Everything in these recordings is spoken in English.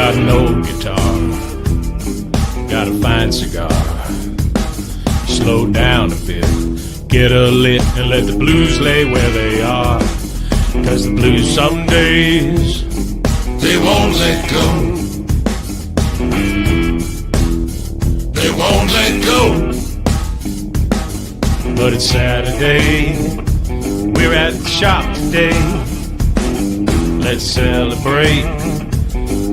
got an old guitar, got a fine cigar. Slow down a bit, get a lit, and let the blues lay where they are. 'Cause the blues some days, they won't let go. They won't let go. But it's Saturday, we're at the shop today. Let's celebrate,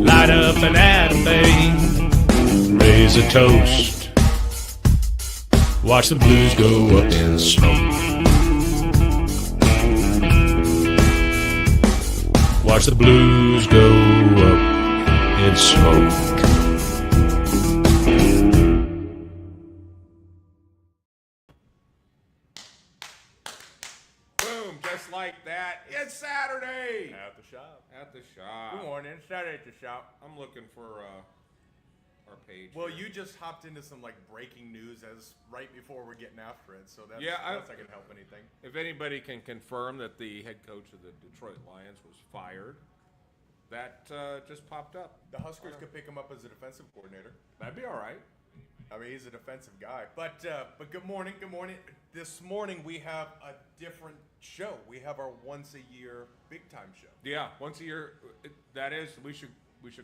light up an anime, raise a toast, watch the blues go up in smoke. Watch the blues go up in smoke. Boom, just like that. It's Saturday. At the shop. At the shop. Good morning. It's Saturday at the shop. I'm looking for our page. Well, here. you just hopped into some like breaking news as right before we're getting after it, so that's Yeah, that's not gonna help anything. If anybody can confirm that the head coach of the Detroit Lions was fired, that just popped up. The Huskers could pick him up as a defensive coordinator. That'd be all right. I mean, he's a defensive guy. But good morning, good morning. This morning we have a different show. We have our once a year big time show. Yeah, once a year. That is, we should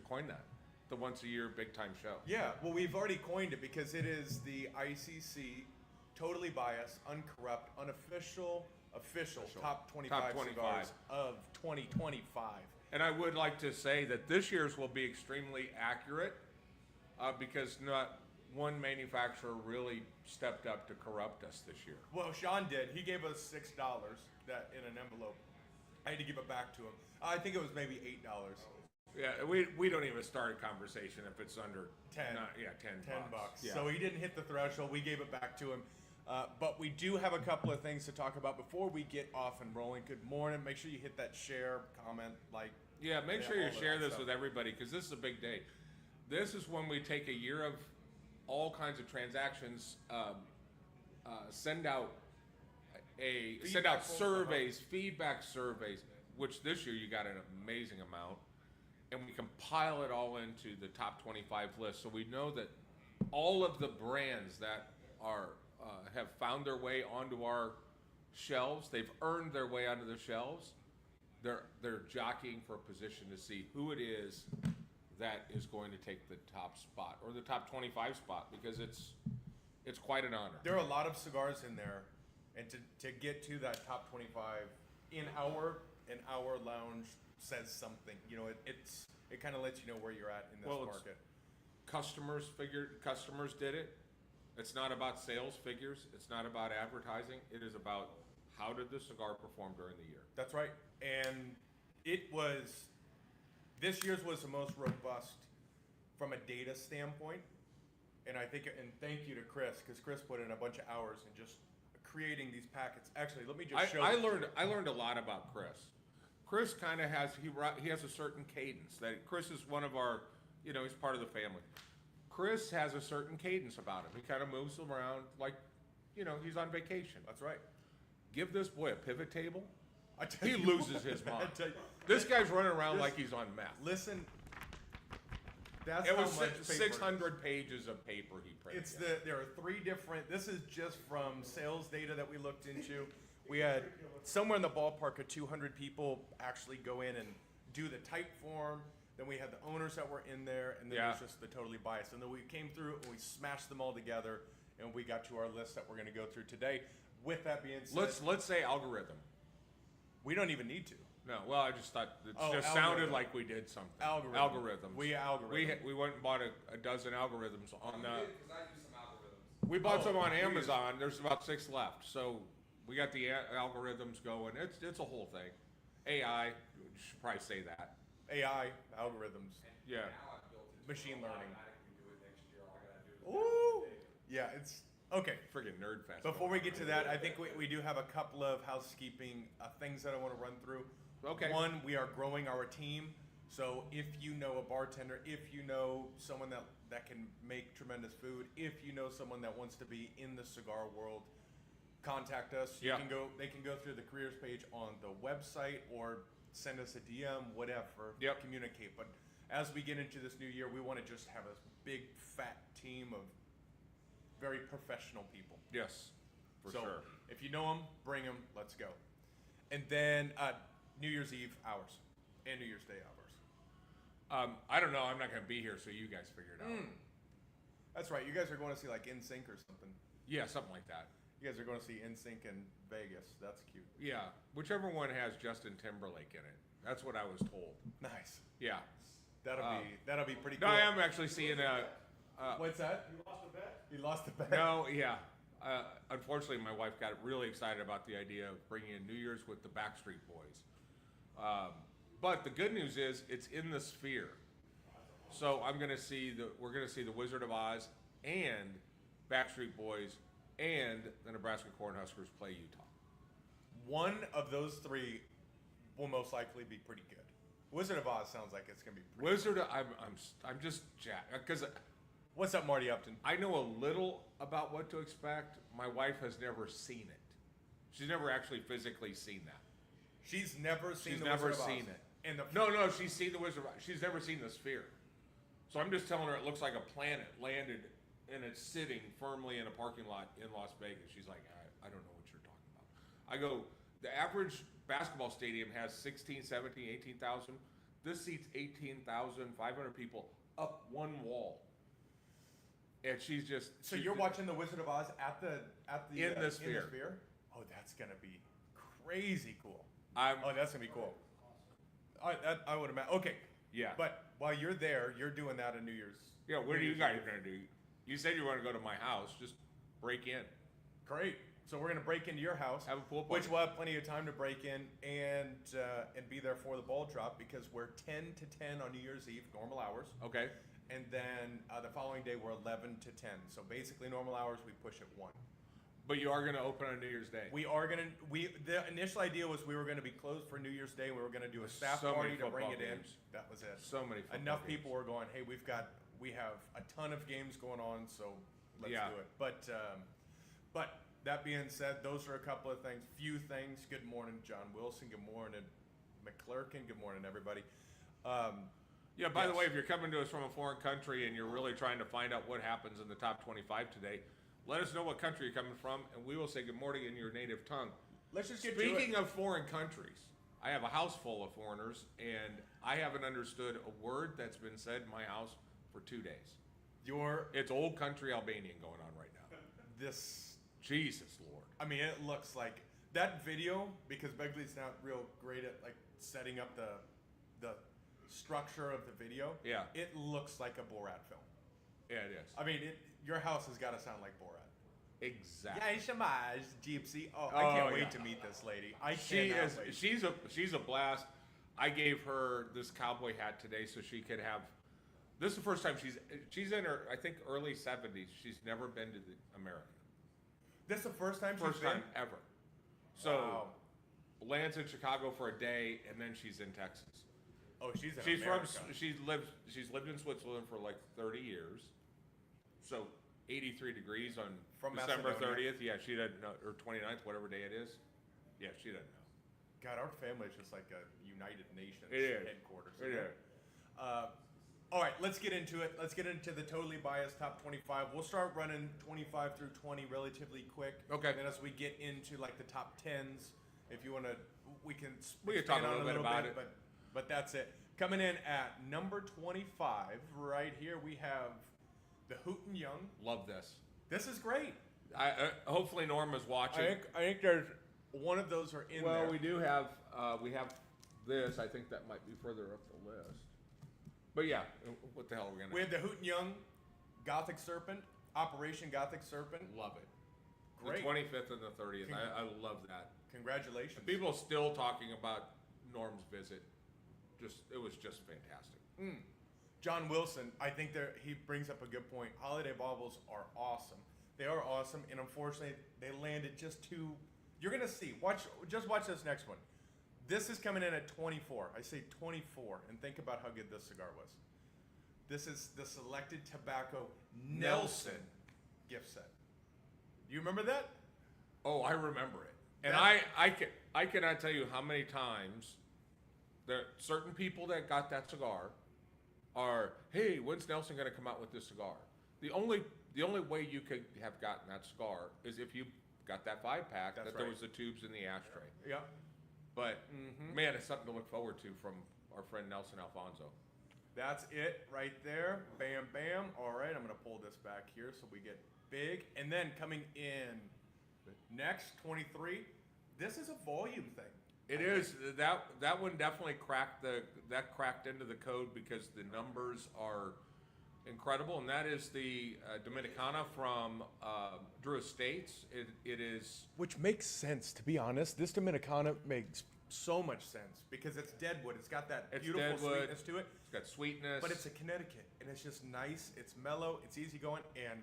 coin that. The once a year big time show. Yeah, well, we've already coined it because it is the ICC, totally biased, uncorrupt, unofficial, official top 25 cigars of 2025. And I would like to say that this year's will be extremely accurate because not one manufacturer really stepped up to corrupt us this year. Well, Sean did. He gave us $6 that in an envelope. I had to give it back to him. I think it was maybe $8. Yeah, we don't even start a conversation if it's under 10. 10 bucks. Yeah. So he didn't hit the threshold. We gave it back to him. But we do have a couple of things to talk about before we get off and rolling. Good morning. Make sure you hit that share, comment, like. Yeah, make sure you all share that this stuff. with everybody because this is a big day. This is when we take a year of all kinds of transactions, send out surveys, feedback surveys, which this year you got an amazing amount, and we compile it all into the top 25 list. So we know that all of the brands that are have found their way onto our shelves, they've earned their way onto the shelves. They're jockeying for a position to see who it is that is going to take the top spot or the top 25 spot because it's quite an honor. There are a lot of cigars in there, and to get to that top 25 in our lounge says something. You know, it kind of lets you know where you're at in this market. Customers did it. It's not about sales figures. It's not about advertising. It is about how did the cigar perform during the year. That's right. And this year's was the most robust from a data standpoint. And I think, and thank you to Chris, because Chris put in a bunch of hours in just creating these packets. Actually, let me just show you. I learned a lot about Chris. Chris kind of has a certain cadence. That Chris is one of our, he's part of the family. Chris has a certain cadence about him. He kind of moves around like, he's on vacation. That's right. Give this boy a pivot table, he loses his mind. This guy's running around like he's on meth. Listen, that's it was how much paper 600 pages of paper he printed. There are 3 different. This is just from sales data that we looked into. We had somewhere in the ballpark of 200 people actually go in and do the type form. Then we had the owners that were in there, and then it was just the totally biased. And then we came through and we smashed them all together, and we got to our list that we're going to go through today. With that being said, let's say algorithm. We don't even need to. No, well, I just thought it sounded like we did something. Algorithms. We went and bought a dozen algorithms on. Because I use some algorithms. We bought some on Amazon. There's about 6 left, so we got the algorithms going. It's a whole thing. AI, you should probably say that. AI algorithms. Yeah. Now I've built it. Machine learning. Automatically do it next year. All I gotta do is Yeah, it's okay. Friggin' nerd fest. Before we get to that, I think we do have a couple of housekeeping things that I want to run through. Okay. One, we are growing our team. So if you know a bartender, if you know someone that can make tremendous food, if you know someone that wants to be in the cigar world, contact us. Yeah. They can go through the careers page on the website or send us a DM, whatever. Yep. Communicate. But as we get into this new year, we want to just have a big fat team of very professional people. Yes, for So sure. if you know them, bring them. Let's go. And then New Year's Eve hours and New Year's Day hours. I don't know. I'm not going to be here, so you guys figure it out. That's right. You guys are going to see like NSYNC or something. Yeah, something like that. You guys are going to see NSYNC in Vegas. That's cute. Yeah, whichever one has Justin Timberlake in it. That's what I was told. Nice. Yeah. That'll be pretty No, cool. I am actually seeing What's that? You lost a bet? You lost the bet. No, yeah. Unfortunately, my wife got really excited about the idea of bringing in New Year's with the Backstreet Boys. But the good news is it's in the Sphere. So we're going to see the Wizard of Oz and Backstreet Boys and the Nebraska Cornhuskers play Utah. One of those three will most likely be pretty good. Wizard of Oz sounds like it's gonna be pretty. I'm just jacked because What's up, Marty Upton? I know a little about what to expect. My wife has never seen it. She's never actually physically seen that. She's never seen She's the never Wizard of Oz. seen it. And the No, she's seen the Wizard of Oz. She's never seen the Sphere. So I'm just telling her it looks like a planet landed and it's sitting firmly in a parking lot in Las Vegas. She's like, I don't know what you're talking about. I go, the average basketball stadium has 16, 17, 18,000. This seats 18,500 people up one wall. And she's just... So you're watching the Wizard of Oz at the In the Sphere. Oh, that's gonna be crazy cool. I'm, Oh, that's gonna be cool. I would imagine. Okay. Yeah. But while you're there, you're doing that on New Year's. yeah, what are you guys going to do? You said you want to go to my house. Just break in. Great. So we're gonna break into your house, Have a pool which party. we'll have plenty of time to break in and be there for the ball drop because we're 10 to 10 on New Year's Eve, normal hours, Okay. and then the following day we're 11 to 10. So basically normal hours we push at 1. But you are going to open on New Year's Day. The initial idea was we were gonna be closed for New Year's Day. We were gonna do a staff So many party to bring football it in. games. That was it. So many football Enough games. people were going, hey, we have a ton of games going on, so let's Yeah. do it. But that being said, those are a couple of things, few things. Good morning, John Wilson. Good morning, McClurkin. Good morning, everybody. Yeah, by the Yes. way, if you're coming to us from a foreign country and you're really trying to find out what happens in the top 25 today, let us know what country you're coming from, and we will say good morning in your native tongue. Let's just get to it. Speaking of foreign countries, I have a house full of foreigners, and I haven't understood a word that's been said in my house for 2 days. It's old country Albanian going on right now. This, Jesus Lord. I mean, it looks like that video, because Begley's not real great at like setting up the structure of the video. Yeah. It looks like a Borat film. Yeah, it is. I mean, your house has got to sound like Borat. Exactly. Shamaj, Gypsy. Oh, I Oh, can't wait yeah. to meet this lady. I She cannot is. wait. She's a blast. I gave her this cowboy hat today so she could have. This is the first time she's in her, I think, early 70s. She's never been to America. This is the first time First she's been? time ever. So Wow. lands in Chicago for a day, and then she's in Texas. Oh, she's in She's America. she's lived in Switzerland for like 30 years. So 83 degrees on From December Macedonia. 30th. Yeah, she doesn't know, or 29th, whatever day it is. Yeah, she doesn't know. God, our family is just like a United Nations It is. headquarters. It is. All right, let's get into it. Let's get into the totally biased top 25. We'll start running 25 through 20 relatively quick. Okay. And then as we get into like the top 10s, if you want to, we can talk expand a on little bit about it. But that's it. Coming in at number 25, right here, we have the Hooten Young. Love this. This is great. Hopefully Norm is watching. I think there's one of those are in there. Well, we do have this. I think that might be further up the list. But yeah, what the hell are we gonna? We have the Hooten Young Gothic Serpent, Operation Gothic Serpent. Love it. Great. The 25th and the 30th. I love that. Congratulations. People still talking about Norm's visit. It was just fantastic. John Wilson, I think he brings up a good point. Holiday baubles are awesome. They are awesome, and unfortunately, they landed just too. You're gonna see. Just watch this next one. This is coming in at 24. I say 24, and think about how good this cigar was. This is the Selected Tobacco Nelson gift set. Do you remember that? Oh, I remember it, and That- I cannot tell you how many times there certain people that got that cigar are, hey, when's Nelson going to come out with this cigar? The only way you could have gotten that cigar is if you got that 5-pack That's that there right. was the tubes in the ashtray. Yeah. But man, it's something to look forward to from our friend Nelson Alfonso. That's it right there. Bam, bam. All right, I'm going to pull this back here so we get big. And then coming in next, 23, this is a volume thing. It is that one definitely cracked into the code because the numbers are incredible, and that is the Dominicana from Drew Estates. It is Which makes sense, to be honest. This Dominicana makes so much sense because it's deadwood. It's got that It's beautiful deadwood. sweetness to it. It's got sweetness, But it's a Connecticut, and it's just nice. It's mellow. It's easygoing, and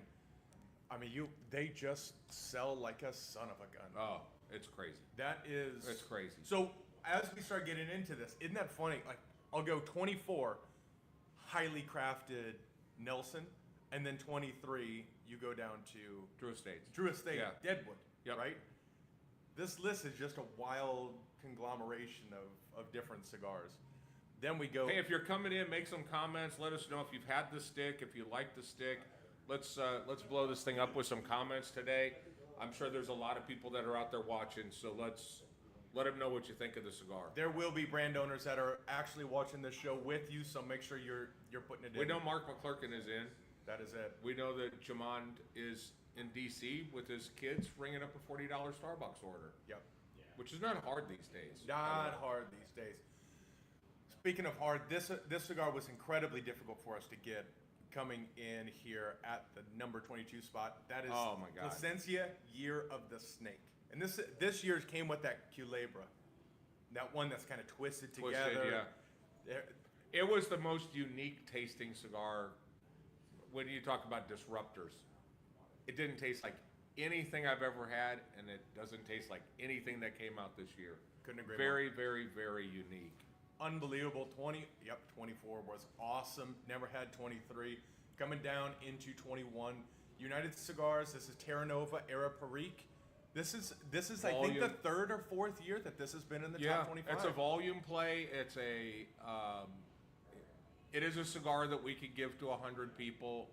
I mean, they just sell like a son of a gun. oh, it's crazy. That is. It's crazy. So as we start getting into this, isn't that funny? Like, I'll go 24, highly crafted Nelson, and then 23, you go down to Drew Estates. Drew Estate, Yeah. Deadwood, Yep. right? This list is just a wild conglomeration of different cigars. Then we go. Hey, if you're coming in, make some comments. Let us know if you've had the stick, if you like the stick. Let's blow this thing up with some comments today. I'm sure there's a lot of people that are out there watching, so let them know what you think of the cigar. There will be brand owners that are actually watching this show with you, so make sure you're putting it in. We know Mark McClurkin is in. That is it. We know that Jamond is in DC with his kids ringing up a $40 Starbucks order, Yep. which is not hard these days. Not hard these days. Speaking of hard, this cigar was incredibly difficult for us to get coming in here at the number 22 spot. That is Oh my God. Plasencia Year of the Snake. And this year's came with that culebra. That one that's kind of twisted together. Yeah. It was the most unique tasting cigar when you talk about disruptors. It didn't taste like anything I've ever had, and it doesn't taste like anything that came out this year. Couldn't agree more. Very, very, very unique. Unbelievable. 24 was awesome. Never had 23. Coming down into 21. United Cigars, this is Terra Nova Era Perique. This is I think the Volume. third or fourth year that this has been in the Yeah, top 25. it's a volume play. It's it is a cigar that we could give to 100 people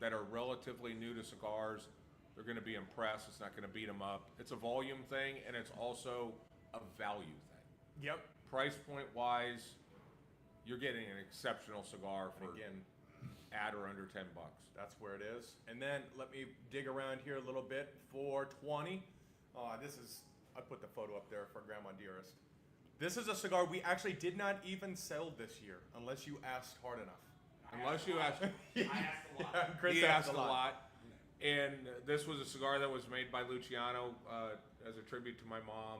that are relatively new to cigars. They're going to be impressed. It's not going to beat them up. It's a volume thing, and it's also a value thing. Yep. Price point wise, you're getting an exceptional cigar for Again, at or under $10. that's where it is. And then let me dig around here a little bit for 20. I put the photo up there for Grandma Dearest. This is a cigar we actually did not even sell this year unless you asked hard enough. Unless you ask, I asked a lot. Yeah, Chris he asked a lot. And this was a cigar that was made by Luciano as a tribute to my mom.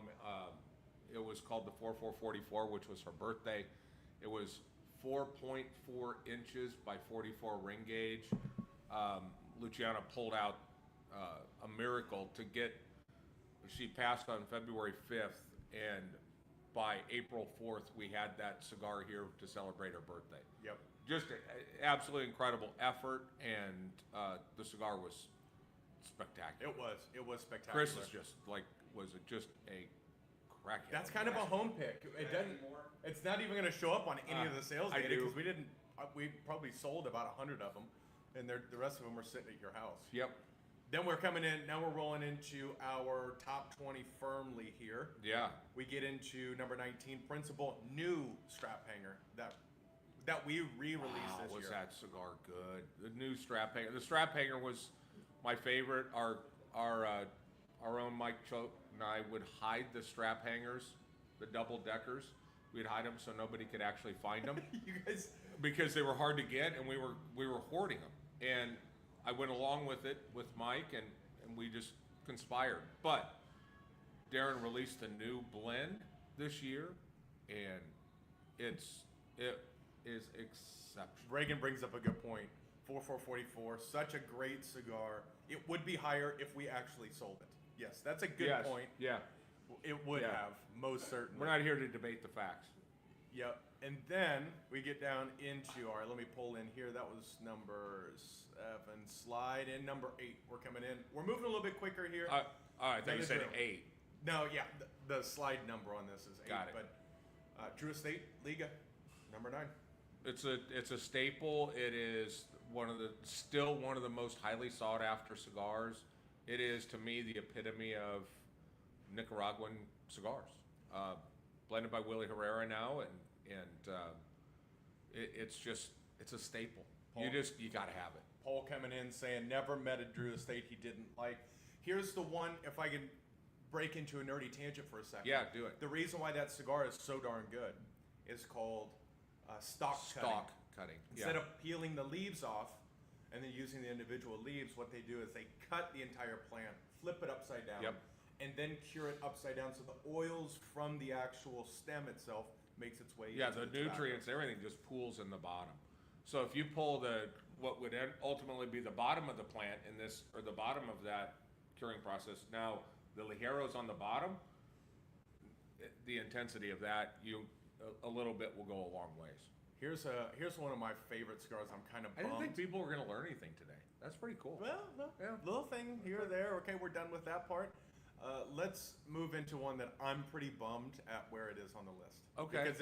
It was called the 4444, which was her birthday. It was 4.4 inches by 44 ring gauge. Luciano pulled out a miracle to get. She passed on February 5th, and by April 4th, we had that cigar here to celebrate her birthday. Yep. Just absolutely incredible effort, and the cigar was spectacular. It was spectacular. Chris is just just a crackhead. That's kind of a home pick. It doesn't. It's not even going to show up on any of the sales I data do. because we didn't. We probably sold about 100 of them, and the rest of them are sitting at your house. Yep. Then we're coming in. Now we're rolling into our top 20 firmly here. Yeah. We get into number 19, Principal new strap hanger that we re-released Wow, this was year. that cigar good? The new strap hanger. The strap hanger was my favorite. Our own Mike Choate and I would hide the strap hangers, the double deckers. We'd hide them so nobody could actually find them You guys, because they were hard to get, and we were hoarding them. And I went along with it with Mike, and we just conspired. But Darren released a new blend this year, and it is exceptional. Reagan brings up a good point. 4444, such a great cigar. It would be higher if we actually sold it. Yes, that's a good Yes, point. Yeah. It would Yeah. have, most certainly. We're not here to debate the facts. Yep. And then we get down into, all right, let me pull in here. That was number 7. Slide in number 8. We're coming in. We're moving a little bit quicker here. I thought you That said is real. 8. No, yeah, the slide number on this is 8. Got it. But Drew Estate, Liga, number 9. It's a staple. It is still one of the most highly sought after cigars. It is to me the epitome of Nicaraguan cigars, blended by Willie Herrera now, and it's a staple. Paul? You gotta have it. Paul coming in saying never met a Drew Estate he didn't like. Here's the one, if I can break into a nerdy tangent for a second. Yeah, do it. The reason why that cigar is so darn good is called stock cutting. Instead of peeling the leaves off and then using the individual leaves, what they do is they cut the entire plant, flip it upside down, Yep. and then cure it upside down so the oils from the actual stem itself makes its way Yeah, into the tobacco. nutrients, everything just pools in the bottom. So if you pull what would ultimately be the bottom of the plant in this, or the bottom of that curing process, now the ligeros on the bottom, the intensity of that, a little bit will go a long ways. Here's one of my favorite cigars. I'm kind of I bummed. didn't think people were going to learn anything today. That's pretty cool. Well, no, Yeah. little thing here or there. Okay, we're done with that part. Let's move into one that I'm pretty bummed at where it is on the list. Okay. Because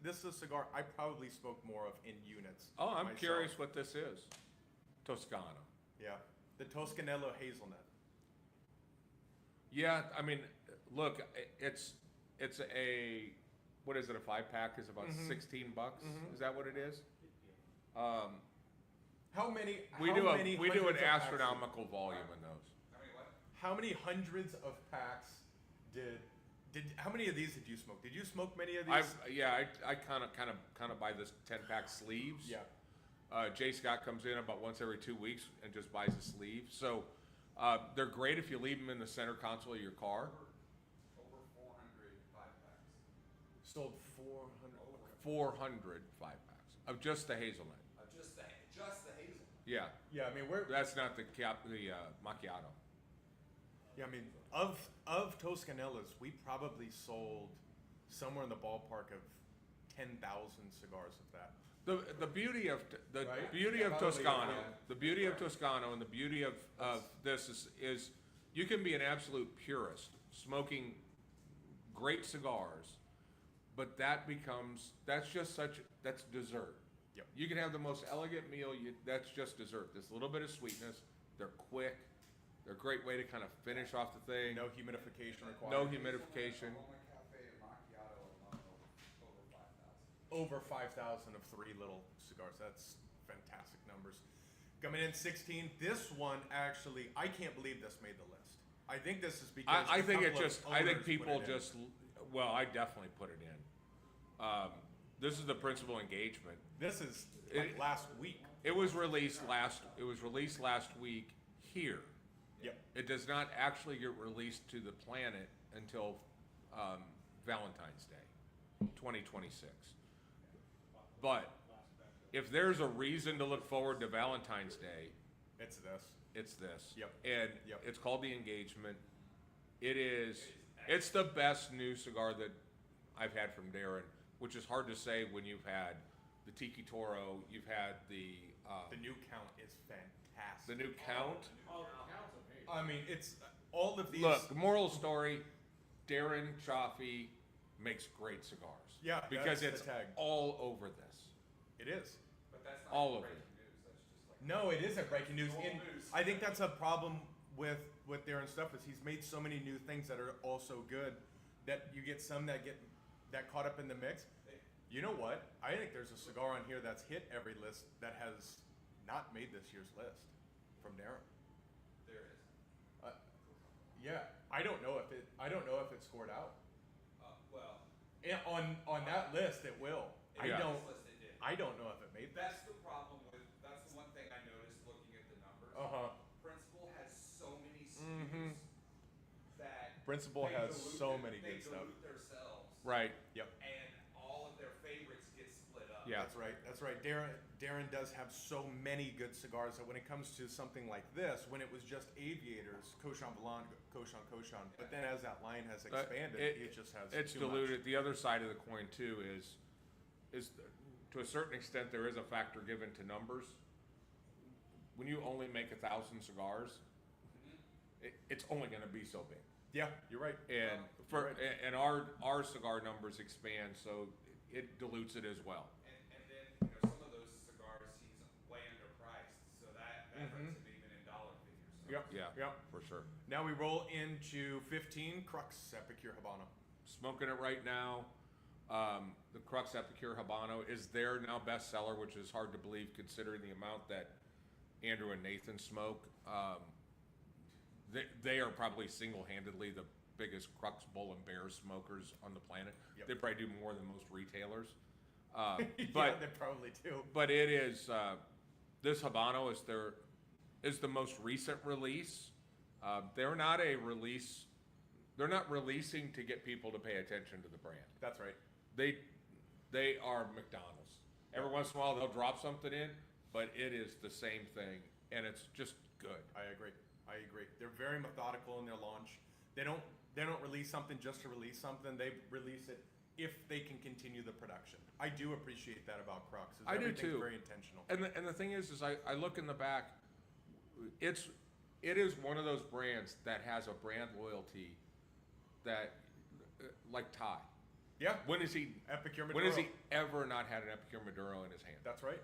this is a cigar I probably smoked more of in units. Oh, I'm myself. curious what this is. Toscano. Yeah, the Toscanello hazelnut. Yeah, I mean, look, it's a, what is it, a 5-pack is about Mm-hmm. $16? Is that what it is? How many? We how do many an hundreds of packs- astronomical volume in those. I mean, what? How many hundreds of packs did? How many of these did you smoke? Did you smoke many of these? I kind of buy this 10-pack sleeves. Yeah. Jay Scott comes in about once every 2 weeks and just buys a sleeve. So they're great if you leave them in the center console of your car. Over 400 5-packs. Sold 400. 400 5-packs of just the hazelnut. Just the hazel. Yeah, Yeah, I mean we're. that's not the macchiato. Yeah, I mean, of Toscanellas, we probably sold somewhere in the ballpark of 10,000 cigars of that. The beauty of Right? beauty of Probably, Toscano, yeah. the beauty of Toscano, and the beauty of this is you can be an absolute purist smoking great cigars, but that's dessert. Yep. You can have the most elegant meal. That's just dessert. This little bit of sweetness. They're quick. They're a great way to kind of finish off the thing. No humidification required. No humidification. Roma Cafe and Macchiato alone over 5,000. Over 5,000 of 3 little cigars. That's fantastic numbers. Coming in 16. This one actually, I can't believe this made the list. I think this is because I a think couple of I think owners people put it in. just, well, I definitely put it in. This is the principal engagement. This is like last week. It was released last week here. Yep. It does not actually get released to the planet until Valentine's Day, 2026. But if there's a reason to look forward to Valentine's Day, It's this. it's this. Yep. And Yep. it's called the Engagement. It's the best new cigar that I've had from Darren, which is hard to say when you've had the Tiki Toro, you've had the The new count is fantastic. the new Count. I mean, it's all of these. Look, moral story, Darren Chaffee makes great cigars. Yeah, because that's it's the tag. all over this. It is. But that's not All of breaking it. news. That's just like No, it isn't breaking news. Old And news. I think that's a problem with Darren's stuff is he's made so many new things that are also good that you get some that get caught up in the mix. You know what? I think there's a cigar on here that's hit every list that has not made this year's list from Darren. there is. Yeah, I don't know if it scored out. Well, Yeah, on that list, it will. Yeah. It did. I don't know if it made that. That's the problem with. That's the one thing I noticed looking at the numbers. Principal has so many SKUs that Principal they has dilute so it- many they good stuff. dilute themselves, Right. Yep. and all of their favorites get split up. Yeah. That's right. That's right. Darren does have so many good cigars that when it comes to something like this, when it was just Aviators, Cochon Blanc, Cochon, but then as that line has expanded, it just has It's too diluted. The other side of the coin too is to a certain extent there is a factor given to numbers. When you only make 1,000 cigars, it's only going to be so big. Much. Yeah, you're right. And You're right. and our cigar numbers expand, so it dilutes it as well. And then difference, and even in dollar figures. So Yep. Yeah, Yep. for sure. Now we roll into 15 Crux Epicure Habano. Smoking it right now. The Crux Epicure Habano is their now bestseller, which is hard to believe considering the amount that Andrew and Nathan smoke. They are probably single-handedly the biggest Crux Bull and Bear smokers on the planet. Yep. They probably do more than most retailers. Yeah, But they probably do. but it is this Habano is the most recent release. They're not a release. They're not releasing to get people to pay attention to the brand. That's right. They are McDonald's. Every once in a while they'll drop something in, but it is the same thing, and it's just good. I agree. They're very methodical in their launch. They don't release something just to release something. They release it if they can continue the production. I do appreciate that about Crux. I do Everything's too. very intentional. And the thing is I look in the back. It is one of those brands that has a brand loyalty that like Ty. Yeah. When is he Epicure Maduro. When has he ever not had an Epicure Maduro in his hand? That's right.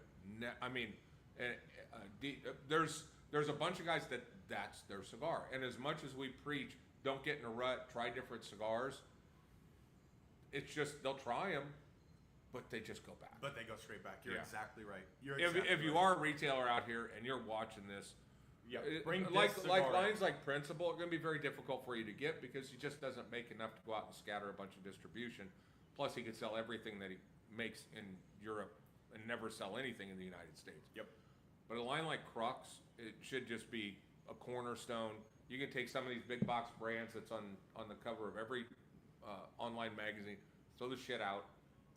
I mean, there's a bunch of guys that's their cigar, and as much as we preach, don't get in a rut, try different cigars. It's just they'll try them, but they just go back. But they go straight back. You're Yeah. exactly right. You're If exactly you right. are a retailer out here and you're watching this, Yeah. it- Bring this like cigar in. lines like Principle are going to be very difficult for you to get because he just doesn't make enough to go out and scatter a bunch of distribution. Plus, he could sell everything that he makes in Europe and never sell anything in the United States. Yep. But a line like Crux, it should just be a cornerstone. You can take some of these big box brands that's on the cover of every online magazine, throw the shit out,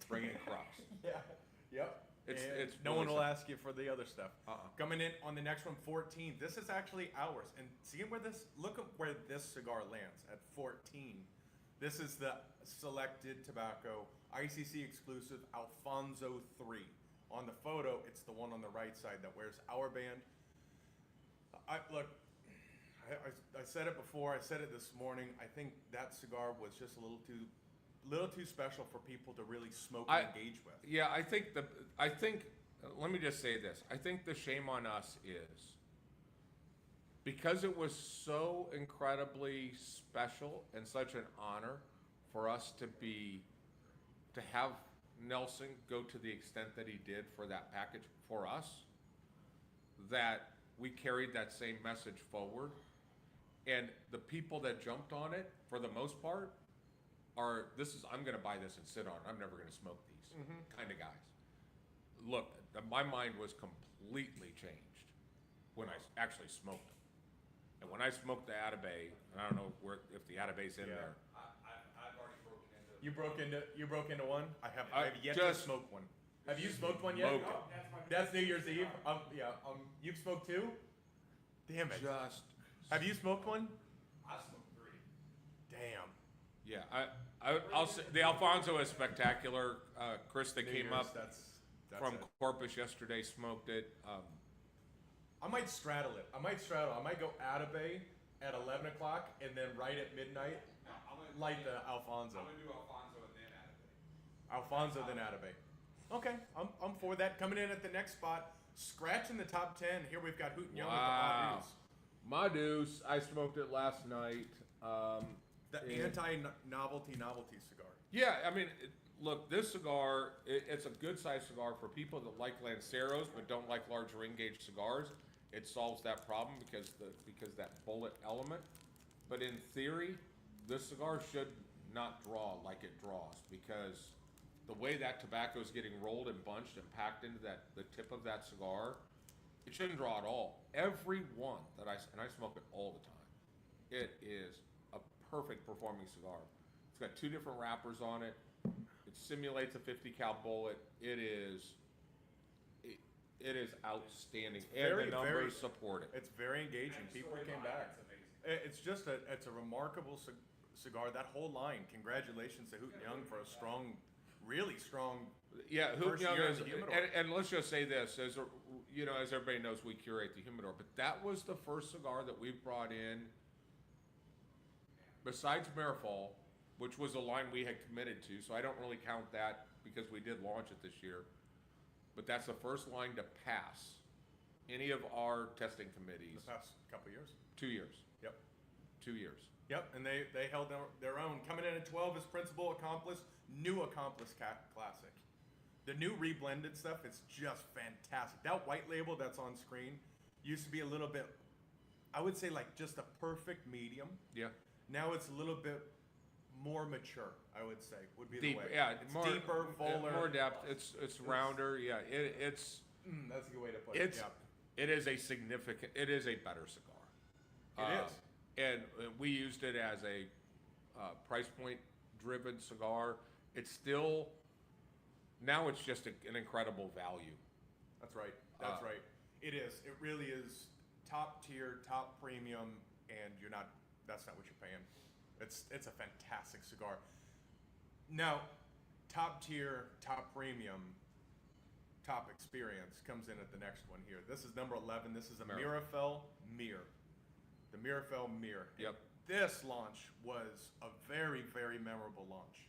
bring in Crux. Yeah. Yep. It's- And it's no really one will something. ask you for the other stuff. Coming in on the next one, 14. This is actually ours. And seeing where this, look at where this cigar lands at 14. This is the selected tobacco ICC exclusive Alfonso 3. On the photo, it's the one on the right side that wears our band. I said it before. I said it this morning. I think that cigar was just a little too special for people to really smoke and engage with. Yeah, I think let me just say this. I think the shame on us is because it was so incredibly special and such an honor for us to have Nelson go to the extent that he did for that package for us, that we carried that same message forward. And the people that jumped on it, for the most part, I'm going to buy this and sit on it. I'm never going to smoke these kind of guys. Look, my mind was completely changed when I actually smoked them. And when I smoked the Atabey, and I don't know if the Atabey's in Yeah. there. I've already broken into. You broke into one? I have I yet to just smoke one. Have you smoked one yet? smoked No. it. That's New Year's Eve. You've smoked two? Damn it. Just, Have you smoked one? I smoked 3. Damn. yeah. I'll say the Alfonso is spectacular. Chris that New came Year's, up that's from it. Corpus yesterday smoked it. I might straddle it. I might go Atabey at 11 o'clock and then right at midnight, light the Alfonso. I'm gonna do Alfonso and then Atabey. Alfonso, then Atabey. Okay, I'm for that. Coming in at the next spot, scratching the top 10. Here we've got Hoot and Young Wow. with My deuce, I smoked it last night. the and- anti-novelty cigar. Yeah, I mean, look, this cigar, it's a good sized cigar for people that like Lanceros but don't like large ring gauge cigars. It solves that problem because that bullet element. But in theory, this cigar should not draw like it draws because the way that tobacco is getting rolled and bunched and packed into the tip of that cigar, it shouldn't draw at all. Every one and I smoke it all the time. It is a perfect performing cigar. It's got 2 different wrappers on it. It simulates a 50 cal bullet. It is outstanding, and the numbers support it. It's very engaging. People came back. It's amazing. It's a remarkable cigar. That whole line. Congratulations to Hoot and Young for a strong, really strong. Yeah, Hoot First Young year in is, the humidor. and let's just say this, as everybody knows, we curate the humidor, but that was the first cigar that we brought in, besides Marifal, which was a line we had committed to, so I don't really count that because we did launch it this year. But that's the first line to pass any of our testing committees. The past couple years. 2 years. Yep. 2 years. Yep, and they held their own. Coming in at 12 is Principal Accomplice, new Accomplice Classic. The new reblended stuff is just fantastic. That white label that's on screen used to be a little bit, I would say like just a perfect medium. Yeah. Now it's a little bit more mature, I would say, would be Deep, the way. yeah, It's more, deeper, fuller. more depth. It's rounder. Yeah, it's That's a good way to put it. Yeah. it is a significant. It is a better cigar. It is. And we used it as a price point driven cigar. It's still now it's just an incredible value. That's right. That's right. It is. It really is top tier, top premium, and that's not what you're paying. It's a fantastic cigar. Now, top tier, top premium, top experience comes in at the next one here. This is number 11. This is a Mirafell Mir. The Mirafell Mir. Yep. This launch was a very, very memorable launch.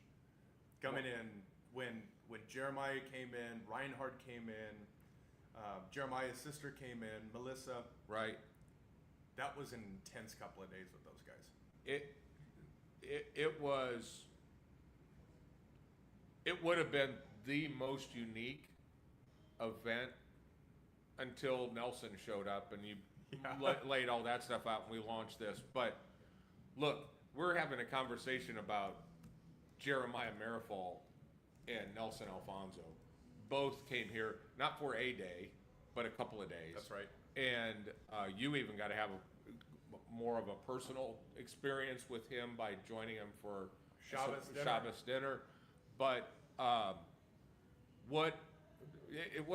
Coming in when Jeremiah came in, Reinhard came in, Jeremiah's sister came in, Melissa. Right. That was an intense couple of days with those guys. It would have been the most unique event until Nelson showed up and you laid all that stuff out and we launched this. But look, we're having a conversation about Jeremiah Marifal and Nelson Alfonso. Both came here, not for a day, but a couple of days. That's right. And you even got to have more of a personal experience with him by joining him for Shabbos dinner. But what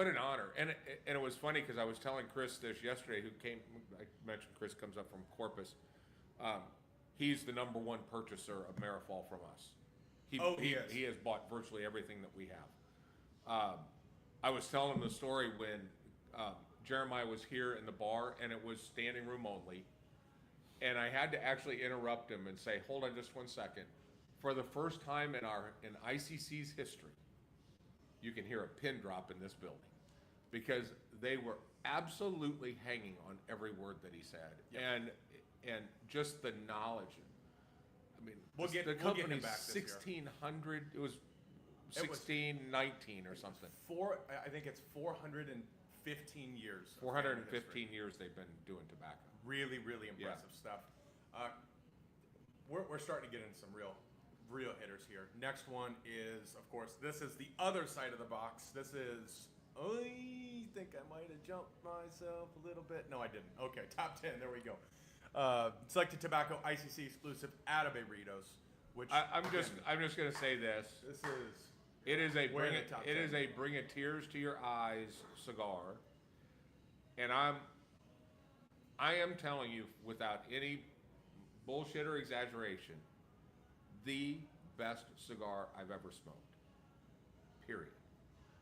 an honor. And it was funny because I was telling Chris this yesterday, who came, I mentioned Chris comes up from Corpus. He's the number one purchaser of Marifal from us. He has bought virtually everything that we have. I was telling him the story when Jeremiah was here in the bar and it was standing room only. And I had to actually interrupt him and say, hold on just 1 second. For the first time in ICC's history, you can hear a pin drop in this building because they were absolutely hanging on every word that he said. Yep. And just the knowledge. I mean, the company's 1,600. It was 1619 or something. I think it's 415 years. 415 years they've been doing tobacco. Really, really impressive stuff. We're starting to get into some real hitters here. Next one is, of course, this is the other side of the box. This is, I think I might have jumped myself a little bit. No, I didn't. Okay, top 10. There we go. Selected Tobacco ICC exclusive Atabey Ritos, which I'm just gonna say this. It is a bring a tears to your eyes cigar, and I am telling you without any bullshit or exaggeration, the best cigar I've ever smoked. Period.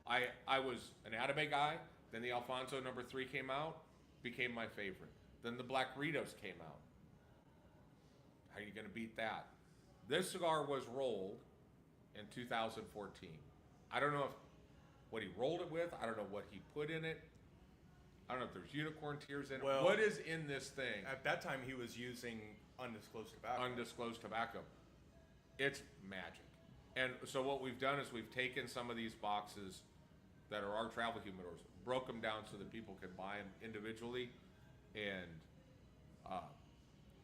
I was an Atabey guy. Then the Alfonso No. 3 came out, became my favorite. Then the Black Ritos came out. How are you going to beat that? This cigar was rolled in 2014. I don't know what he rolled it with. I don't know what he put in it. I don't know if there's unicorn tears in it. Well, what is in this thing? At that time, he was using undisclosed tobacco. Undisclosed tobacco. It's magic. And so what we've done is we've taken some of these boxes that are our travel humidors, broke them down so that people can buy them individually. And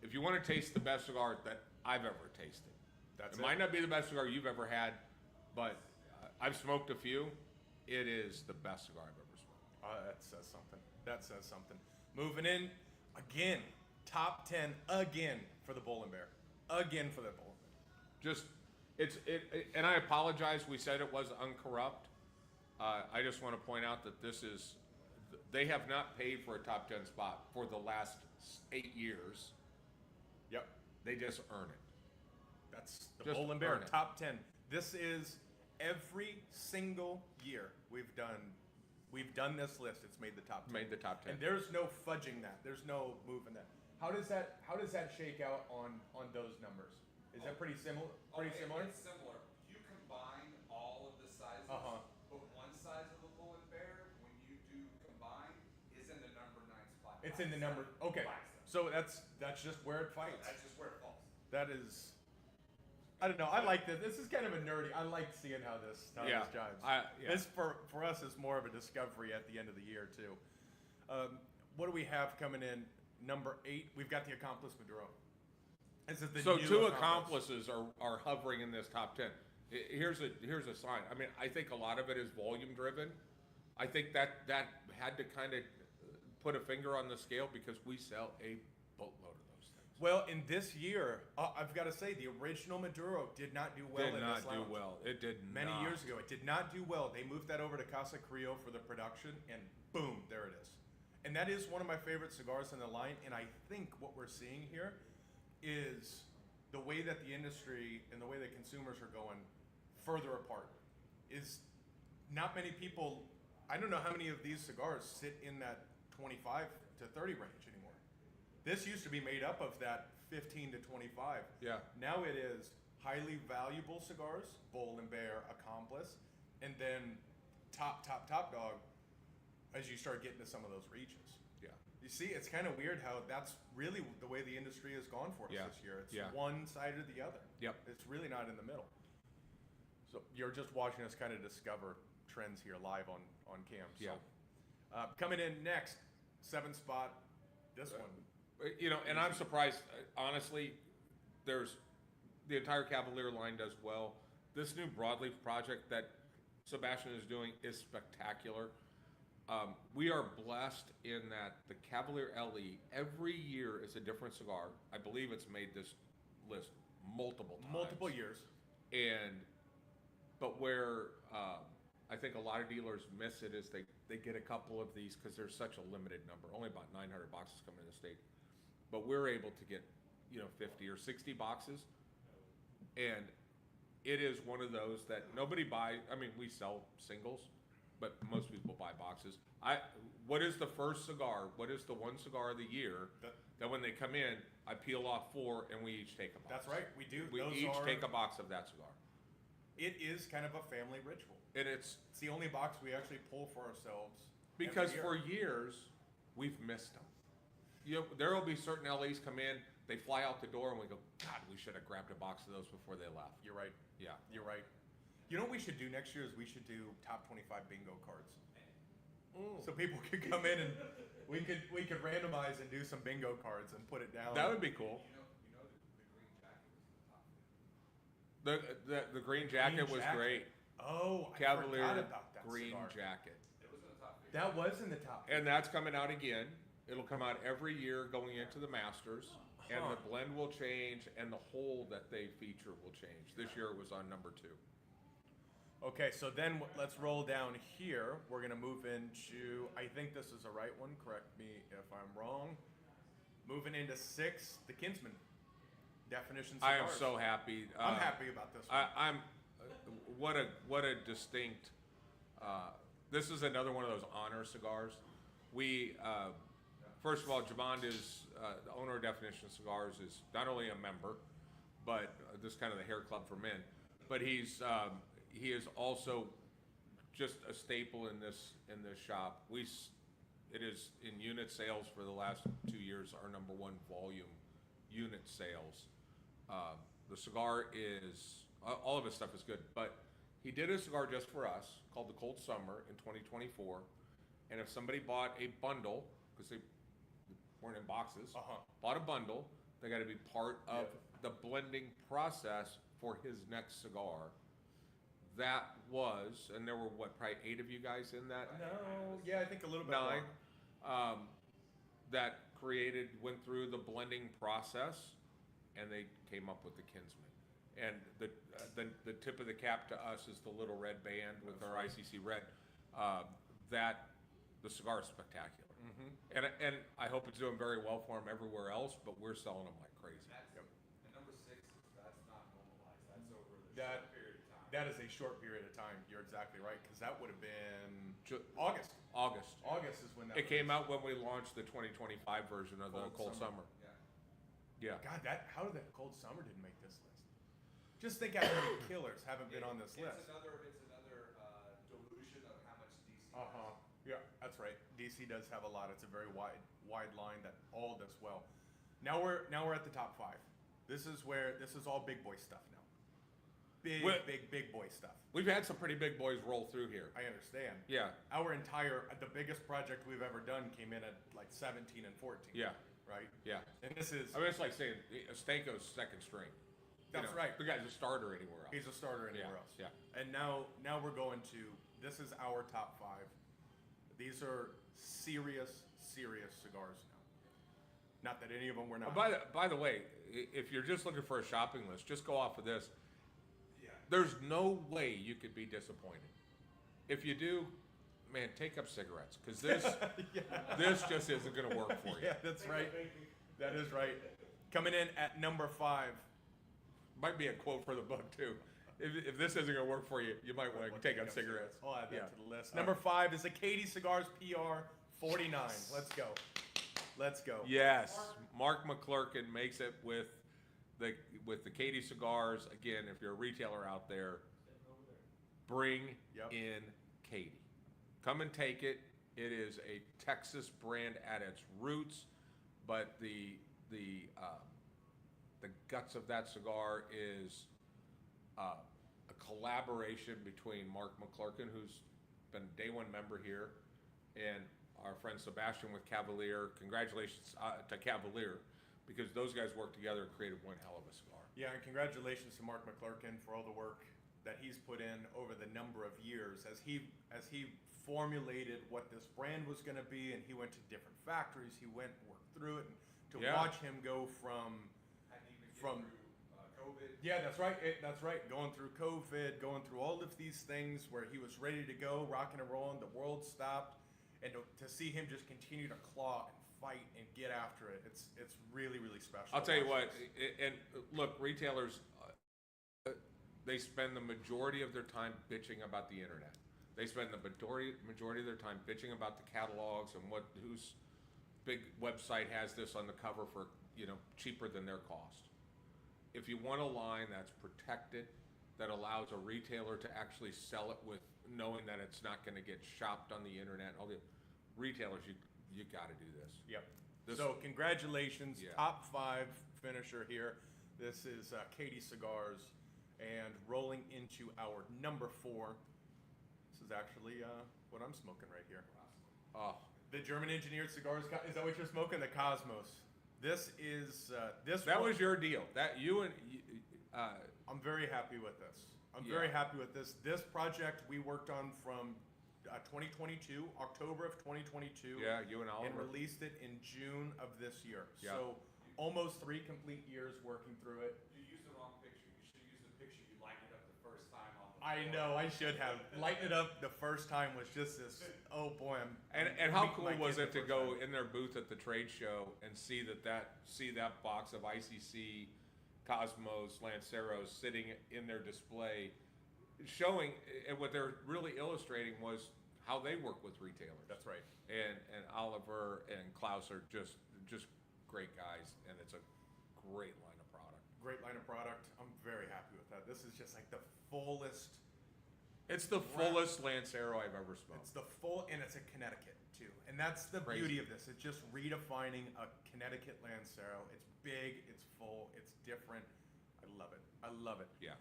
if you want to taste the best cigar that I've ever tasted, it might not be the best cigar you've ever had, but I've smoked a few. It is the best cigar I've ever smoked. That says something. That says something. Moving in, again, top 10 again for the Bull and Bear. Again for the Bull and Bear. And I apologize. We said it was uncorrupt. I just want to point out that they have not paid for a top 10 spot for the last 8 years. Yep. They just earn it. That's the Bull and Bear top 10. This is every single year we've done this list. It's made the top 10. Made the top 10. And there's no fudging that. There's no moving that. How does that shake out on those numbers? Is that pretty similar? Pretty similar? It's similar. You combine all of the sizes, but one size of the Bull and Bear, when you do combine, is in the number It's in the number. Okay, so that's just where it fights. That's just where it falls. That is. I don't know. I like this. This is kind of a nerdy. I like seeing how this jives. This for us is more of a discovery at the end of the year too. What do we have coming in? Number 8. We've got the Accomplice Maduro. This is the So new 2 accomplices are hovering in this top 10. Here's a sign. I mean, I think a lot of it is volume driven. I think that had to kind of put a finger on the scale because we sell a boatload of those things. Well, in this year, I've got to say the original Maduro did not do well. Did not do well. It did many not. years ago. It did not do well. They moved that over to Casa Creo for the production, and boom, there it is. And that is one of my favorite cigars in the line. And I think what we're seeing here is the way that the industry and the way that consumers are going further apart. Is not many people. I don't know how many of these cigars sit in that 25 to 30 range anymore. This used to be made up of that 15 to 25. Yeah. Now it is highly valuable cigars, Bull and Bear, Accomplice, and then top dog as you start getting to some of those regions. Yeah. You see, it's kind of weird how that's really the way the industry has gone for us this year. It's one side or the other. Yep. It's really not in the middle. So you're just watching us kind of discover trends here live on cam. So, coming in next, 7 spot, this one. You know, and I'm surprised, honestly, there's the entire Cavalier line does well. This new broadleaf project that Sebastian is doing is spectacular. We are blessed in that the Cavalier LE every year is a different cigar. I believe it's made this list multiple times. Multiple years. But where I think a lot of dealers miss it is they get a couple of these because there's such a limited number. Only about 900 boxes come in the state. But we're able to get, 50 or 60 boxes. And it is one of those that nobody buys. I mean, we sell singles, but most people buy boxes. What is the first cigar? What is the one cigar of the year that when they come in, I peel off 4 and we each take a box? That's right, we do. We each take a box of that cigar. It is kind of a family ritual. And it's the only box we actually pull for ourselves. because for years we've missed them. There will be certain LEs come in, they fly out the door, and we go, God, we should have grabbed a box of those before they left. You're right. Yeah. You're right. You know what we should do next year is we should do top 25 bingo cards. So people could come in and we could randomize and do some bingo cards and put it down. That would be cool. The green jacket was great. Oh, I Cavalier forgot about that green cigar. jacket. That was in the top. And that's coming out again. It'll come out every year going into the Masters. And the blend will change and the hole that they feature will change. This year it was on number 2. Okay, so then let's roll down here. We're going to move into, I think this is the right one. Correct me if I'm wrong. Moving into 6, the Kinsman Definition Cigars. I am so happy. I'm happy about this one. I'm what a distinct. This is another one of those honor cigars. We first of all, Javon is the owner of Definition Cigars. Is not only a member, but this kind of the hair club for men. But he is also just a staple in this shop. It is in unit sales for the last 2 years our number 1 volume unit sales. The cigar is all of his stuff is good, but he did a cigar just for us called the Cold Summer in 2024. And if somebody bought a bundle, because they weren't in boxes, bought a bundle, they got to be part of the blending process for his next cigar. That was, and there were probably 8 of you guys in that? No, yeah, I think a little bit 9. more. That went through the blending process, and they came up with the Kinsman. And the tip of the cap to us is the little red band with our ICC red. The cigar is spectacular. And I hope it's doing very well for him everywhere else, but we're selling them like crazy. And number 6, that's not normalized. That's over the short period of time. That is a short period of time. You're exactly right, because that would have been August. August. August is when that It came out when we launched the 2025 version of the Cold Summer. Yeah. God, how did that Cold Summer didn't make this list? Just think how many killers haven't been on this list. It's another delusion of how much DC. Yeah, that's right. DC does have a lot. It's a very wide line that all does well. Now we're at the top 5. This is all big boy stuff now. Big boy stuff. We've had some pretty big boys roll through here. I understand. Yeah. The biggest project we've ever done came in at like 17 and 14. Yeah. Right? Yeah. And this is, I mean, it's like saying Stanko's second string. that's right. The guy's a starter anywhere else. He's a starter anywhere else. Yeah. And now we're going to, this is our top 5. These are serious cigars now. Not that any of them were not. By the way, if you're just looking for a shopping list, just go off of this. Yeah. There's no way you could be disappointed. If you do, man, take up cigarettes, because this this just isn't going to work for you. Yeah, that's right. That is right. Coming in at number 5. Might be a quote for the book too. If this isn't going to work for you, you might want to take up cigarettes. I'll add that Yeah. to the list. Number 5 is the Katie Cigars PR 49. Let's go. Yes, Mark McClurkin makes it with the Katie Cigars. Again, if you're a retailer out there, bring in Katie. Come and take it. It is a Texas brand at its roots, but the guts of that cigar is a collaboration between Mark McClurkin, who's been a day one member here, and our friend Sebastian with Cavalier. Congratulations to Cavalier, because those guys worked together and created one hell of a cigar. Yeah, and congratulations to Mark McClurkin for all the work that he's put in over the number of years as he formulated what this brand was going to be, and he went to different factories. He went and worked through it, and to watch him go from COVID. Yeah, that's right. That's right. Going through COVID, going through all of these things where he was ready to go, rocking and rolling, the world stopped, and to see him just continue to claw and fight and get after it, it's really special. I'll tell you what, and look, retailers, they spend the majority of their time bitching about the internet. They spend the majority of their time bitching about the catalogs and whose big website has this on the cover for cheaper than their cost. If you want a line that's protected, that allows a retailer to actually sell it with knowing that it's not going to get shopped on the internet, all the retailers, you got to do this. Yep. So congratulations, Yeah. top 5 finisher here. This is Katie Cigars, and rolling into our number 4. This is actually what I'm smoking right here. Oh, The German engineered cigars. Is that what you're smoking? The Cosmos. This is this. that one- was your deal. That you and I'm very happy with this. I'm Yeah. very happy with this. This project we worked on from 2022, October of 2022. yeah, you and And Oliver. released it in June of this year. Yeah. So almost 3 complete years working through it. You used the wrong picture. You should use the picture you lightened it up the first time on the I floor. know, I should have. Lighten it up the first time was just this, oh boy, And how meeting cool my was kid it the to first go time. in their booth at the trade show and see that box of ICC Cosmos Lanceros sitting in their display, showing, and what they're really illustrating was how they work with retailers. That's right. And Oliver and Klaus are just great guys, and it's a great line of product. Great line of product. I'm very happy with that. This is just like the fullest. It's the fullest Lancero I've ever smoked. It's the full, and it's a Connecticut too. And that's the Crazy. beauty of this. It's just redefining a Connecticut Lancero. It's big, it's full, it's different. I love it. I love it. Yeah.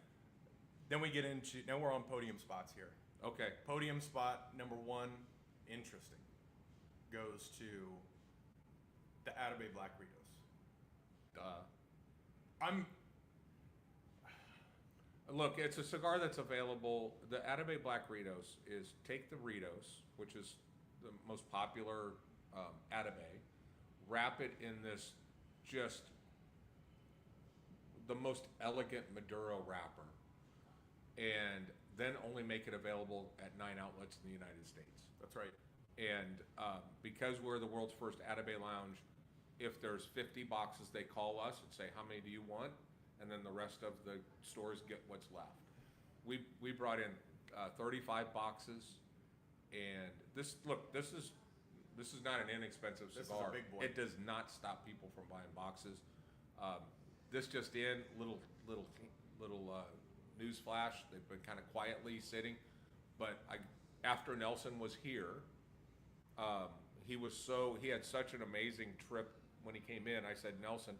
Then we get into, now we're on podium spots here. Okay. Podium spot number 1, interesting, goes to the Atabey Black Ritos. Look, it's a cigar that's available. The Atabey Black Ritos is take the Ritos, which is the most popular Atabey, wrap it in this just the most elegant Maduro wrapper, and then only make it available at 9 outlets in the United States. That's right. And because we're the world's first Atabey lounge, if there's 50 boxes, they call us and say, how many do you want? And then the rest of the stores get what's left. We brought in 35 boxes, and this is not an inexpensive This is a cigar. big boy. It does not stop people from buying boxes. This just in, little news flash. They've been kind of quietly sitting, but after Nelson was here, He had such an amazing trip when he came in. I said, Nelson,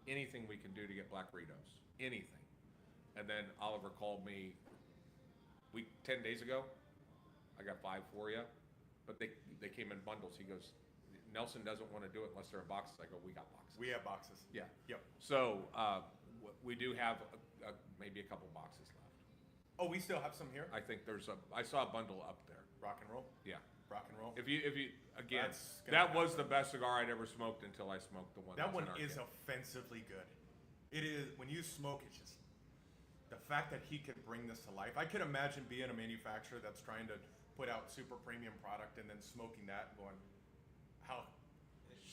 anything we can do to get Black Ritos, anything. And then Oliver called me 10 days ago. I got 5 for you, but they came in bundles. He goes, Nelson doesn't want to do it unless they're in boxes. I go, we got boxes. We have boxes. Yeah. Yep. So we do have maybe a couple boxes left. Oh, we still have some here? I think I saw a bundle up there. Rock and roll? Yeah. Rock and roll? If you again, That's gonna that was the best cigar I'd ever smoked until I smoked the one. That that's one in our is kit. offensively good. It is, when you smoke, it's just, the fact that he could bring this to life. I could imagine being a manufacturer that's trying to put out super premium product and then smoking that and going,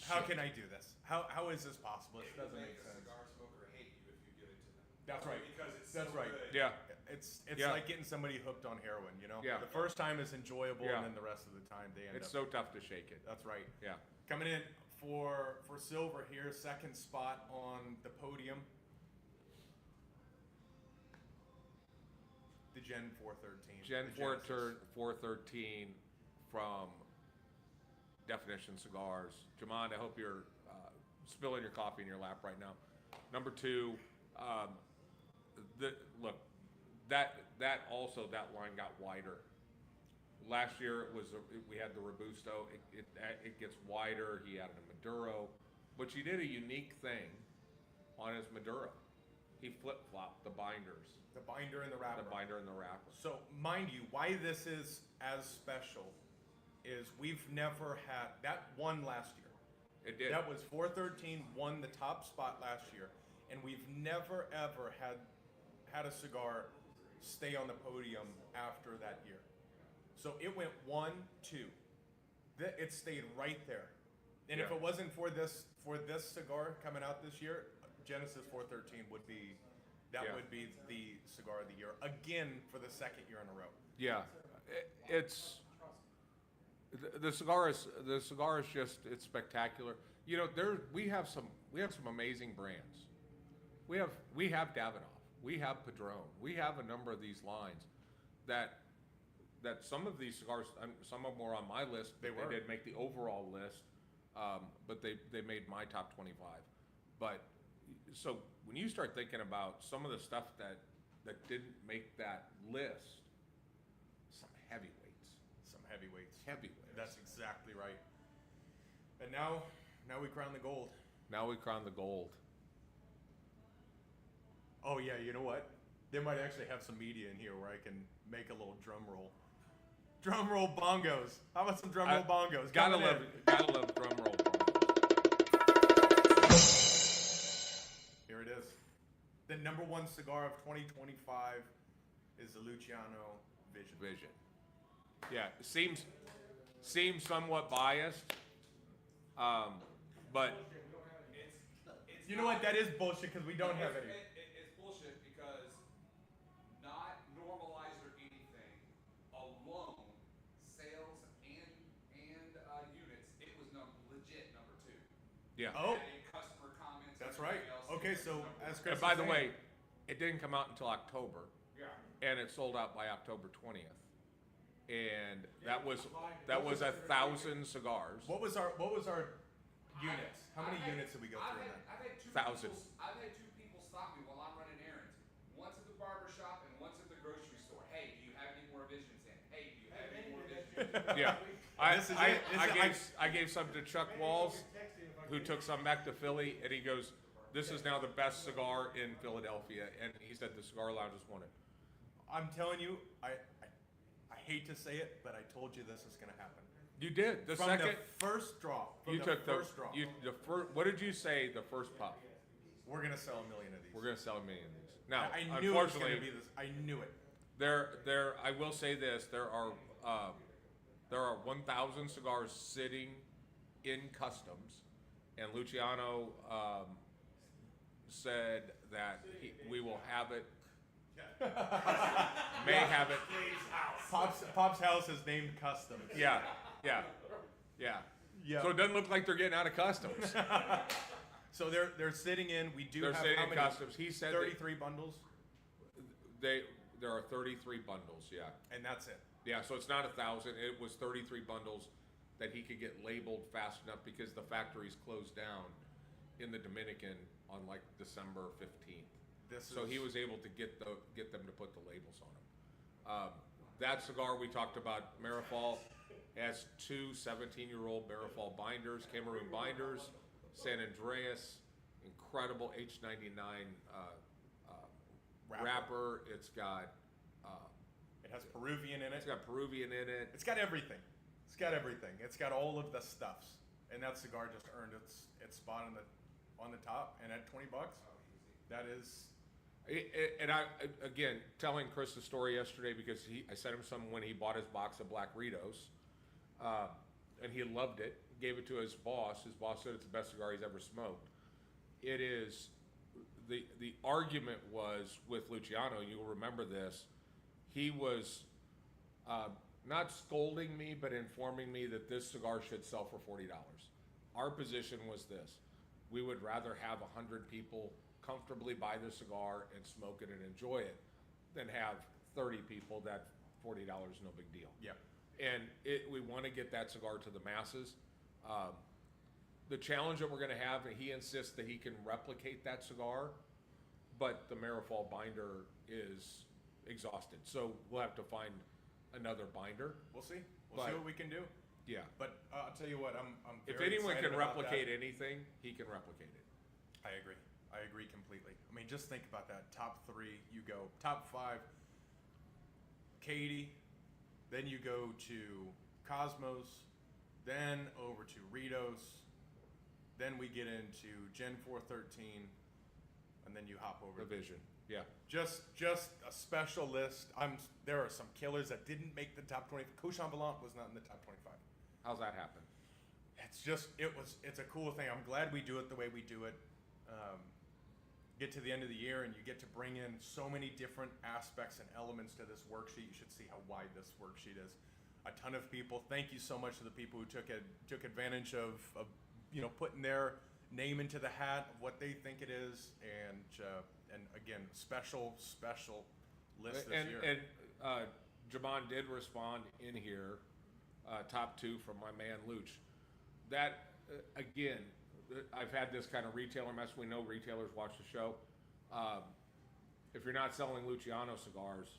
how can I do this? How is this possible? It It will doesn't make make a sense. cigar smoker hate you if you give it to them. That's right. Because it's That's so right. good. Yeah. It's Yeah. like getting somebody hooked on heroin, you know? Yeah. The first time is enjoyable Yeah. and then the rest of the time they end It's up. so tough to shake it. That's right. Yeah. Coming in for silver here, second spot on the podium. The Gen 413. Gen the 4 Genesis. 413 from Definition Cigars. Jamond, I hope you're spilling your coffee in your lap right now. Number 2, look, that line got wider. Last year we had the Robusto. It gets wider. He added a Maduro, but he did a unique thing on his Maduro. He flip-flopped the binders, The binder and the wrapper. the binder and the wrapper. So, mind you, why this is as special is we've never had that one last year. It did. That was 413 won the top spot last year, and we've never ever had a cigar stay on the podium after that year. So it went 1, 2. It stayed right there. And if Yeah. it wasn't for this cigar coming out this year, Genesis 413 would be Yeah. would be the cigar of the year again for the second year in a row. Yeah, it's the cigar is just it's spectacular. You know, we have some amazing brands. We have Davidoff, we have Padron, we have a number of these lines that some of these cigars, some of them were on my list. They were. did make the overall list, but they made my top 25. But so when you start thinking about some of the stuff that didn't make that list, some heavyweights. Some heavyweights. Heavyweights. That's exactly right. And now we crown the gold. Now we crown the gold. Oh yeah, you know what? They might actually have some media in here where I can make a little drum roll. Drum roll bongos. How about some drum roll bongos? Gotta Coming in. love drum roll. Here it is. The number 1 cigar of 2025 is the Luciano Vision. Vision. Yeah, it seems somewhat biased, but It's You know what? That is bullshit because we don't have any. It's bullshit because not normalized or anything alone, sales and units, it was legit number 2. yeah. Oh, Adding customer comments. and that's right. everything else, Okay, it was so number as 2. Chris And by was the saying- way, it didn't come out until October, Yeah. and it sold out by October 20th, and that was 1,000 cigars. What was our units? How many units did we go through in that? I've had 1,000. I've had 2 people stop me while I'm running errands. Once at the barber shop and once at the grocery store. Hey, do you have any more visions in? Hey, do you have any more visions in? Yeah, This is it. I gave some to Chuck Walls, who took some back to Philly, and he goes, "This is now the best cigar in Philadelphia," and he said the cigar lounges want it. I'm telling you, I hate to say it, but I told you this is going to happen. You did the From second. the first draw. From You the took first draw. What did you say? The first puff. We're going to sell 1 million of these. We're gonna sell 1 million of these. Now, I knew it was going unfortunately, to be this. I knew it. there. I will say this: there are 1,000 cigars sitting in customs, and Luciano said that we will have it. May have it. Pop's house is named Customs. Yeah. Yeah. So it doesn't look like they're getting out of customs. So they're sitting in. We do They're have sitting how in many? customs. He said that 33 bundles, there are 33 bundles. Yeah. and that's it. Yeah, so it's not 1,000. It was 33 bundles. that he could get labeled fast enough because the factory's closed down in the Dominican on like December 15th. So he was able to get them to put the labels on them. That cigar we talked about, Marifal, has two 17-year-old Marifal binders, Cameroon binders, San Andreas, incredible H99 wrapper. It's got it has Peruvian in it. It's got Peruvian in it. It's got everything. It's got everything. It's got all of the stuffs, and that cigar just earned its spot on the top. And at $20, that is. And I again telling Chris the story yesterday because I sent him some when he bought his box of Black Ritos, and he loved it. Gave it to his boss. His boss said it's the best cigar he's ever smoked. It is. The argument was with Luciano. You'll remember this. He was not scolding me, but informing me that this cigar should sell for $40. Our position was this: we would rather have 100 people comfortably buy the cigar and smoke it and enjoy it than have 30 people that $40 is no big deal. Yeah. And we want to get that cigar to the masses. The challenge that we're going to have, and he insists that he can replicate that cigar, but the Marifal binder is exhausted. So we'll have to find another binder. We'll see. We'll see what we can do. Yeah. But I'll tell you what, I'm If very anyone excited can about replicate that. anything, he can replicate it. I agree. I agree completely. I mean, just think about that. Top 3, you go top 5, Katie, then you go to Cosmos, then over to Ritos, then we get into Gen 413, and then you hop over The Vision. Yeah. Just a special list. There are some killers that didn't make the top 20. Cochamp Blanc was not in the top 25. How's that happen? It's a cool thing. I'm glad we do it the way we do it. Get to the end of the year and you get to bring in so many different aspects and elements to this worksheet. You should see how wide this worksheet is. A ton of people. Thank you so much to the people who took advantage of putting their name into the hat of what they think it is, and again, special list this year. And Jamon did respond in here, top 2 from my man Luch. That again, I've had this kind of retailer mess. We know retailers watch the show. If you're not selling Luciano cigars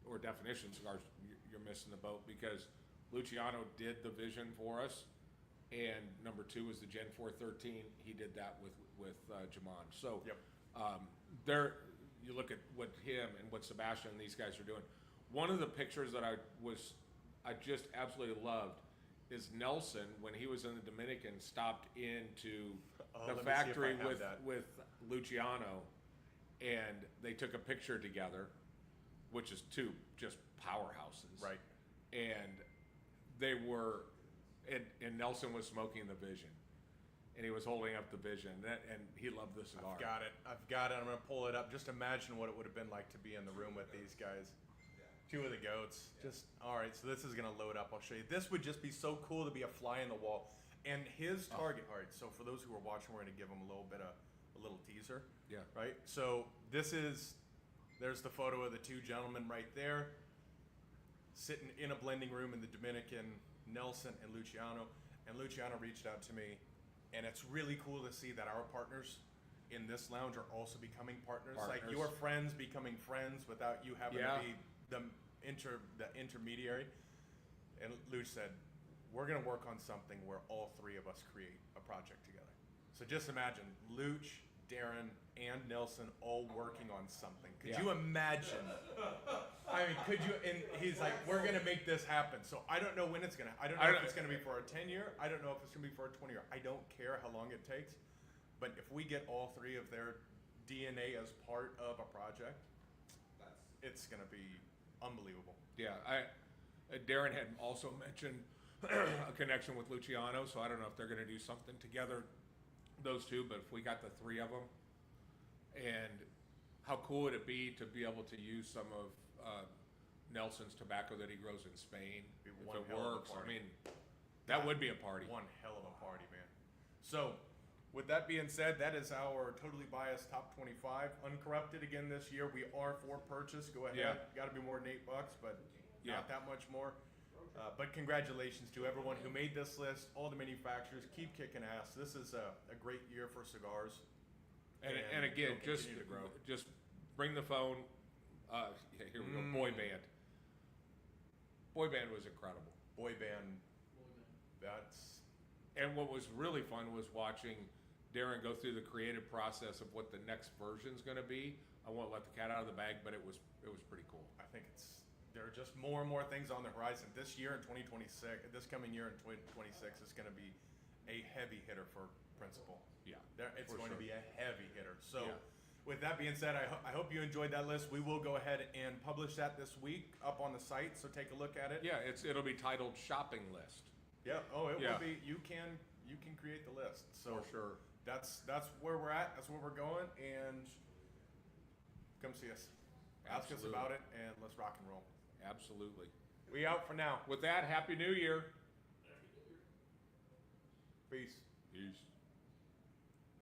or Definition cigars, you're missing the boat, because Luciano did the Vision for us, and number 2 is the Gen 413. He did that with Jamon. So Yep. There, you look at what him and what Sebastian and these guys are doing. One of the pictures that I just absolutely loved is Nelson, when he was in the Dominican, stopped into the factory with Luciano, and they took a picture together, which is 2 just powerhouses. Right. And they were, and Nelson was smoking the Vision. And he was holding up the Vision, and he loved the cigar. I've got it. I'm going to pull it up. Just imagine what it would have been like to be in the room with these guys. 2 of the goats. All right, so this is going to load up. I'll show you. This would just be so cool to be a fly in the wall. And his target, all right, so for those who are watching, we're going to give them a little teaser. Yeah. Right? So there's the photo of the 2 gentlemen right there, sitting in a blending room in the Dominican, Nelson and Luciano. And Luciano reached out to me. And it's really cool to see that our partners in this lounge are also becoming partners. Like your friends becoming friends without you having to be the intermediary. And Luch said, we're going to work on something where all 3 of us create a project together. So just imagine Luch, Darren, and Nelson all working on something. Could you imagine? I mean, could you? And he's like, we're going to make this happen. So I don't know when it's going to. I don't know if it's going to be for a 10-year. I don't know if it's going to be for a 20-year. I don't care how long it takes. But if we get all 3 of their DNA as part of a project, it's going to be unbelievable. Yeah, Darren had also mentioned a connection with Luciano, so I don't know if they're going to do something together, those 2. But if we got the 3 of them, and how cool would it be to be able to use some of Nelson's tobacco that he grows in Spain? If it works, I mean, that would be a party. One hell of a party, man. So, with that being said, that is our Totally Biased Top 25. Uncorrupted again this year. We are for purchase. Go ahead. Yeah. Got to be more than $8, but not that much more. But congratulations to everyone who made this list, all the manufacturers. Keep kicking ass. This is a great year for cigars. And again, it'll just continue to grow. just bring the phone. Yeah, here we go. Boy band. Boy band was incredible. Boy band. That's And what was really fun was watching Darren go through the creative process of what the next version's going to be. I won't let the cat out of the bag, but it was pretty cool. I think there are just more and more things on the horizon. This year in 2026, this coming year in 2026 is going to be a heavy hitter for Principal. Yeah, It's for going sure. to be a heavy hitter. So, Yeah. with that being said, I hope you enjoyed that list. We will go ahead and publish that this week up on the site. So take a look at it. Yeah, it'll be titled Shopping List. Yeah. Oh, it Yeah. will be. You can create the list. So For sure. That's where we're at. That's where we're going. And come see us. Ask us Absolutely. about it, and let's rock and roll. Absolutely. We out for now. With that, Happy New Year. Peace. Peace.